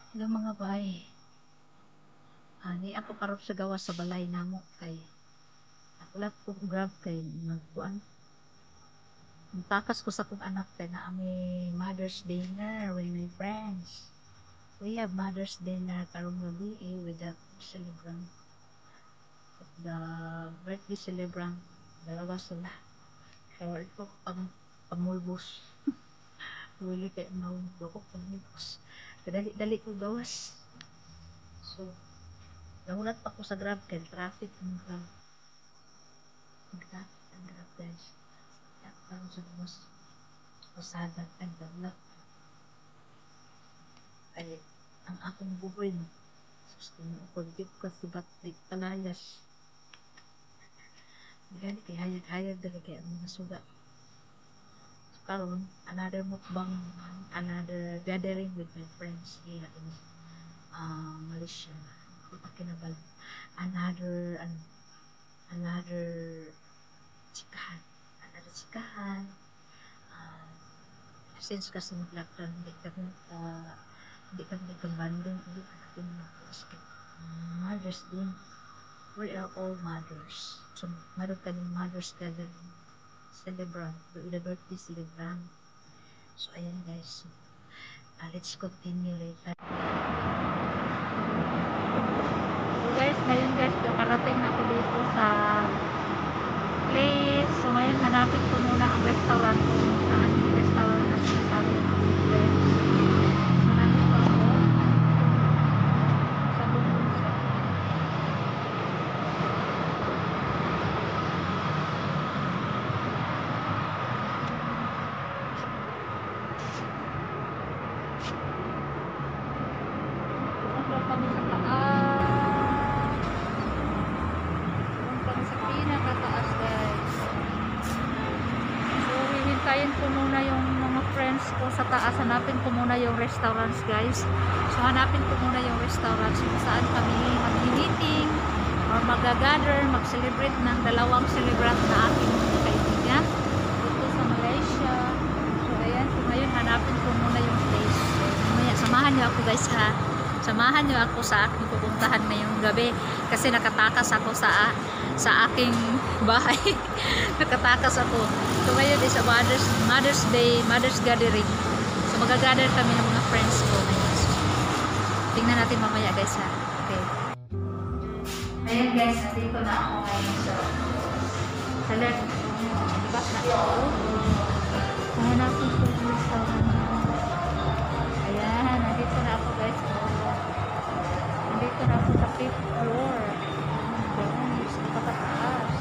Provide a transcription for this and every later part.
Hello mga bay. Ani ako karot sa gawas sa balay namo kay ako lang ko grab kay nagkuan. Takas ko sa kong anak kay na ami Mother's Dinner with my friends. We have Mother's Dinner karong gabi with the celebrant. The birthday celebrant. Dalawa sila. So ito pamulbos. Wili kay naundo ko pamulbos. Dali-dali ko gawas. So nahulat pa ko sa grab kay traffic ng grab. Ang grab guys. Kaya parang sa gawas. Pasada ang gabla. Ay, ang akong buhay no. Sus, kung pag-git ka si Batlik Talayas. Gani kay hayag-hayag dali kay ang mga suga. So, karon another mukbang, another gathering with my friends here in Malaysia. Kinabal. Another chikahan. Another chikahan. Since kasi mag-lockdown, hindi kami nagkabanding ulit natin mga mothers din. We are all mothers. So, meron kaming mothers gathering celebrant, the birthday celebrant. So, ayan guys. So, let's continue later. So guys, ngayon guys, nakarating na ako dito sa place. So, ngayon hanapin ko muna ang restaurant kung saan yung restaurant na sinasabi ng mga friends. So, nandito ako sa bundok sa pumunta kami sa taas. Pumunta kami sa pinakataas guys. So, hihintayin ko muna yung mga friends ko sa taas. Hanapin ko muna yung restaurants guys. So, hanapin ko muna yung restaurants kung saan kami mag-meeting or mag-gather, mag-celebrate ng dalawang celebrant na aking kaibigan dito sa Malaysia. So, ayan. So, ngayon hanapin ko muna yung place. So, mamaya, samahan nyo ako guys ha. Samahan nyo ako sa aking pupuntahan ngayong gabi kasi nakatakas ako sa aking bahay. Nakatakas ako. So ngayon is a Mother's Day, Mother's Gathering. So magagather kami ng mga friends ko ngayon. So, tingnan natin mamaya guys ha. Okay. Ayan guys, nandito na ako ngayon sa left. Diba na ako? Hanapin ko yung restaurant. Ayan, nandito na ako guys. Nandito na ako sa 5th floor. Guys, napakataas.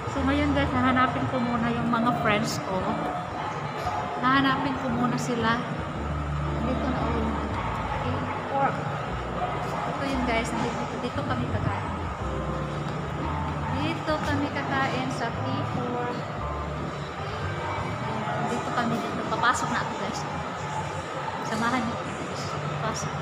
So ngayon guys, hahanapin ko muna yung mga friends ko. Hahanapin ko muna sila. Nandito na ako. Pork. Ito yun guys, dito kami kakain. Dito kami kakain sa T4. Dito kami dito. Papasok na ako guys. Samahan niyo. Pasok.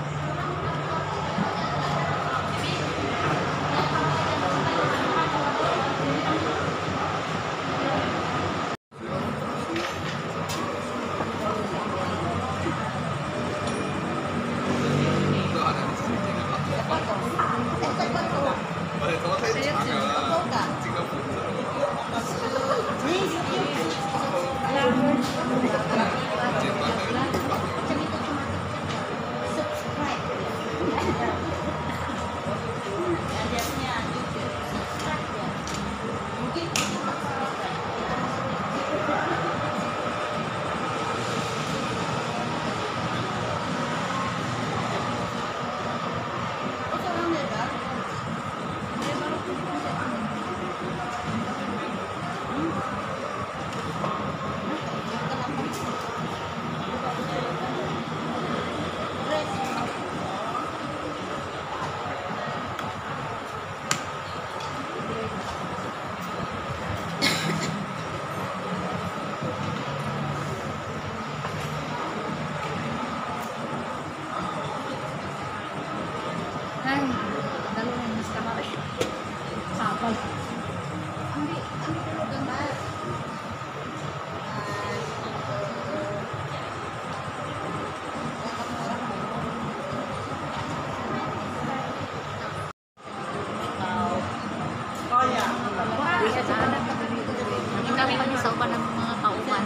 Hindi kami mag-isauban ng mga kauban.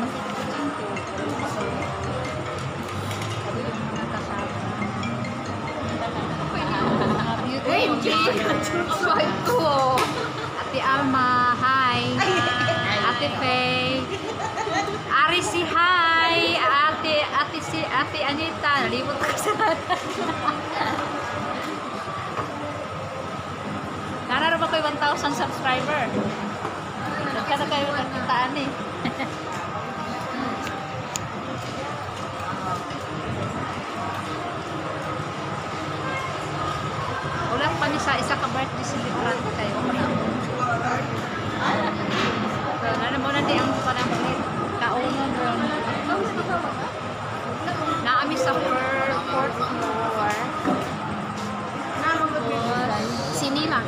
Ate Alma, hi. Ate Faye. Ari si hi. Ate Anita, nalibot ko sa Nara ba kayo 1,000 subscriber? Nagkana kayo nagkitaan eh. Ulang pa niya sa isa ka birthday celebrant kayo. So, nana mo na di ang parang kauno doon. Naami sa fourth floor. Sinila.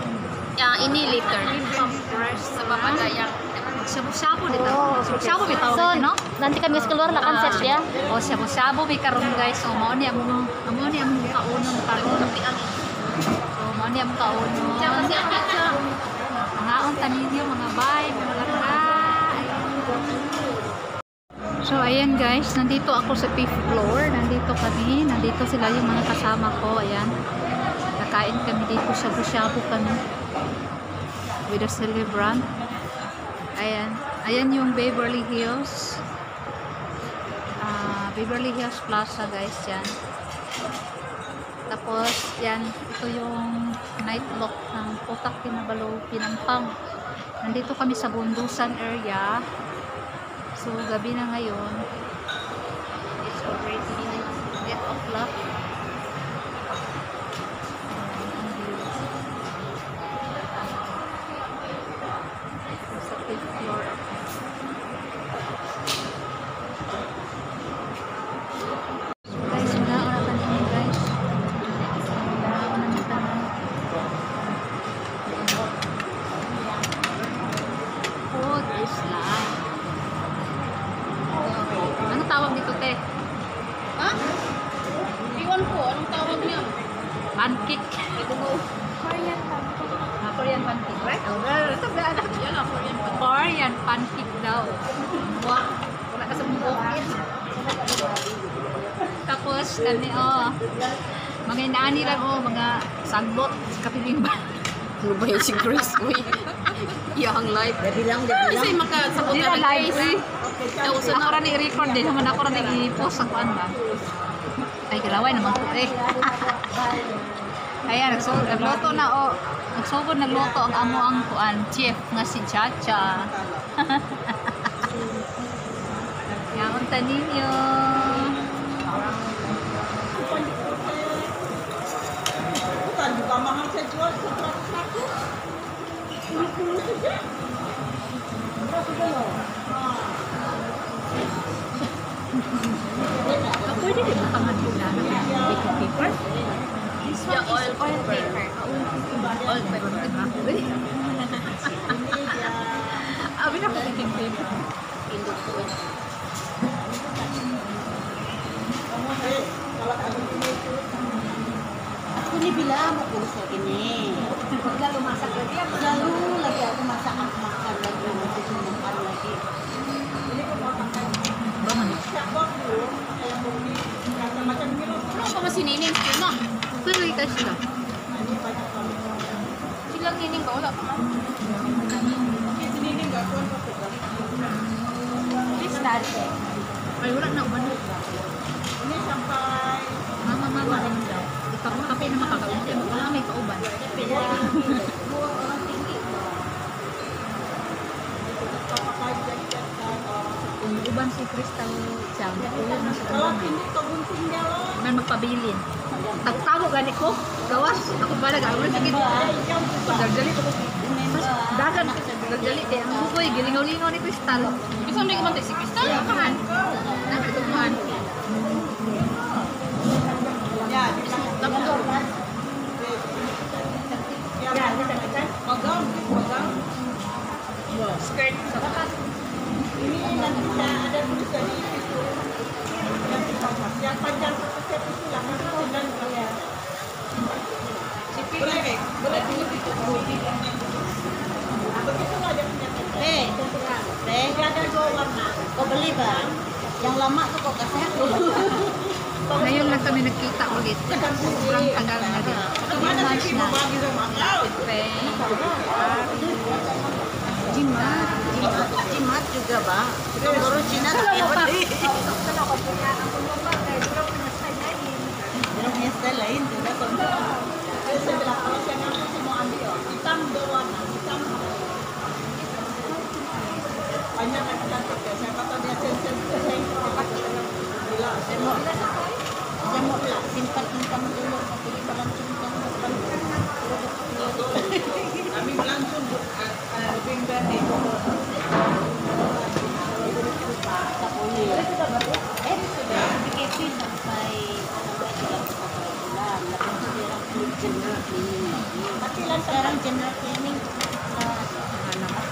Ini later. Sa papadayang. Shabu-shabu dito. Shabu bitaw. So, no? Nanti kami keluar lah konsep ya. Oh, shabu-shabu bi karon guys. So, mao ni among kaunong karon. So, mao ni among kaunong. Mga unta ninyo mga bay, mga larga. So, ayan guys, nandito ako sa 5th floor. Nandito kami. Nandito sila yung mga kasama ko. Ayan. Nakain kami dito, shabu-shabu kami. With a celebrant. Ayan. Ayan yung Beverly Hills. Beverly Hills Plaza guys. Yan. Tapos, yan. Ito yung night look ng Putak Kinabalu, Pinampang. Nandito kami sa Bundusan area. So, gabi na ngayon. It's already 8 o'clock. Sa 5th floor. So, guys, wala ka na kanina guys. Food is life. Anong tawag dito, te? Ha? Iwan ko, anong tawag niya? Pancake. Ito mo. Korean pancake, right? Ito ba anak? Yan ang Korean pa. Korean pancake daw. Wow. Wala ka sa bukit. Tapos, kami, mga inaani lang, mga sagbot sa kapiling ba? Ano ba yung si Grace? Uy. Iyang live. Kasi makasabot Hindi ka na ng live, Grace. eh. Ako rin i-record din, naman ako rin i-post sa kuan ba? Ay, galaway naman ko eh. Ayan, nagluto na nagsugod nagluto ang amo ang kuan, chef nga si Chacha. Yan, unta ninyo. Pwede din makamagula ng baking paper? This one is oil paper. Oil paper. Abi na ko baking paper. Pindot ko. Ako ni bila mo po sa kini. Lalo masak lagi ako. Lalo lagi ako masak ang makan lagi mo susunukan lagi. Bangan. Ano pa masinining? Sino? Pero ikaw sila. Silang nining ba? Wala pa man. Please start. Ay, wala na uban. Ini sampai Mama rin daw. Kape na makakaunti. Wala may kauban. Kung uban si Crystal Chang, tulad na sa kalau kabangan. ini kabunting dia loh. Man magpabilin. Tagtago gani ko. Gawas. Ako bala gawin sa gito. Pagdali ko. Mas dagan. Pagdali. Eh, ang bukoy. Gilingaw-lingaw ni Crystal. Bisa hindi ka man si Crystal? Kahan. Nakatukuhan. Ya, di sana. Ya, di sana. Magang. Skirt. Ini nanti bisa ada tulisan di situ. Yang panjang satu itu lah. Dan ya. Boleh, boleh tunggu dito. beli ba? Yang lama tuh kok kasih aku. Ngayon lang kami nagkita ulit. Sobrang tagal na din. Kemana sih mau bagi sama kau? Jimat, jimat juga bang. Baru Cina tapi beli. Belum punya style lain tidak semua. Saya bilang kalau saya ngambil saya mau ambil hitam berwarna hitam. Banyak yang cantik ya. Saya kata dia sen-sen saya bilang saya mau bilang simpan dulu tapi kita langsung kami langsung pinggan itu sudah Kevin sampai bulan. General cleaning. Tapi sekarang general cleaning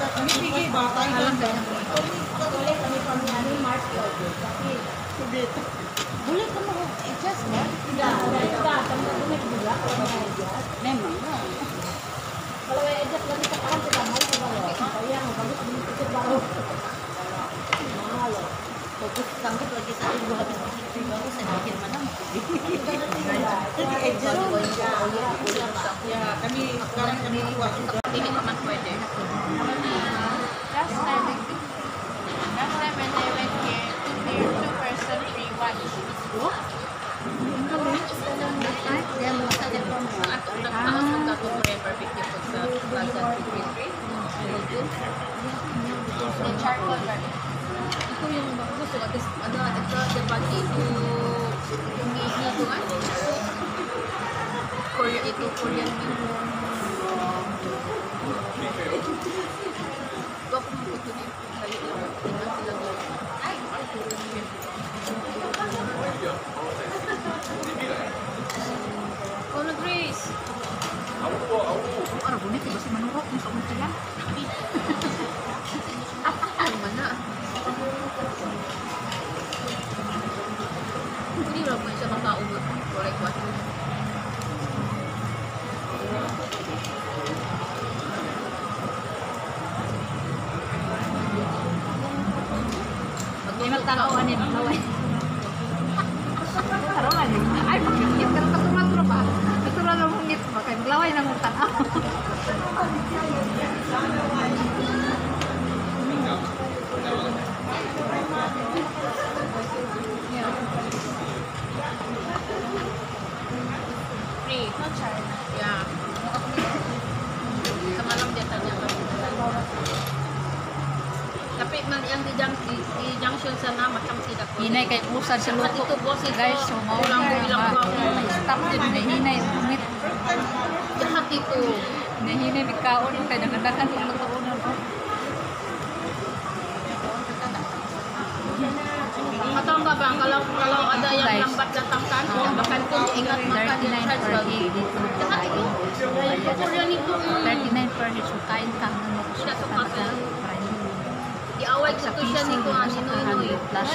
kami pergi batai dan boleh kami pamilya March tapi boleh kamu adjust ya? Tidak, kamu boleh juga kalau mau adjust. Memang lah. Kalau adjust lagi sekarang tidak mau kalau saya mau bagus beli tiket baru. Mahal. Fokus sanggup lagi satu dua habis tiket baru saya pikir mana mau beli. jadi adjust ya kami sekarang kami buat juga Hindi naman pwede. Last time when I went here, there 2-person free watch. Yan, basta dyan po mga ato na pangasog ka kung forever 50 po sa Plaza 233. The charcoal one. Ito yung gusto ko. Ano, ito, the bagi ito, yung ito nga. Korean, ito, Korean video. Gwapo mo po ito dito. Tingnan sila mo. Ay, oh, Grace. Ano, bunit, iba si manurok. May kamunta yan. Ano man na? Hindi lang po siya makaumot. Correct what? May magtanawan niya, maglaway. Karoon niya. Ay, pagkakit. Pero katurang ba? Katurang lang mong ngit. Baka maglaway na mong tanaw. Free. No charge. Yeah. Sa malam din tanya ka. Tapi man yang di junction sana macam tidak boleh. Hinay kay usan sa Dapat luto. itu bos itu Guys, so mau ulang bilang stop din. May hinay. Bumit. jahat itu. May hinay. Bikaon. Kaya nagadakan pag lutuunan. Atau enggak bang, kalau ada yang Guys. lambat datang kan, bahkan pun ingat makan di 39 charge per lagi. head. Jahat itu. Korean itu 39 per head. So kain ka. Siya suka sa diaway Sa ko siya nito ang sinoy-noy. plus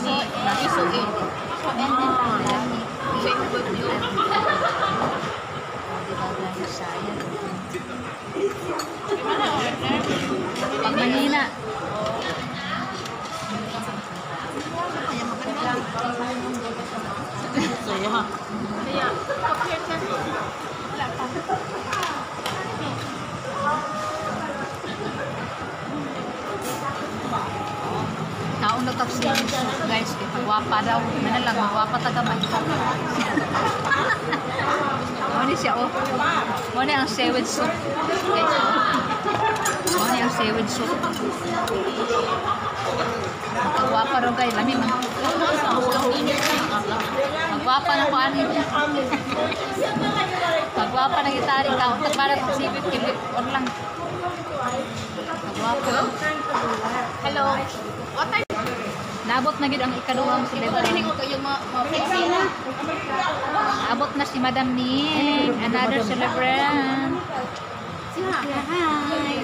Ni isuin. Same with you. Pag mahina. saya Kaya, compare sa Taon na tapos yung guys, kaya magwapa daw. Ano lang, magwapa taga Bangkok. Muna siya, oh. Muna ang seaweed soup. Guys, oh. Muna ang seaweed soup. Magwapa daw guys, lami man. Magwapa na ko ani. Magwapa na gitari ka. Utak para sa sipit, kilip. Or lang. Magwapa. hello. What time? Naabot na gid ang ikaduhang Ito rin celebrant. ko kayo ma-fixin na. Abot na si Madam Ning, another celebrant. Siya. Hi.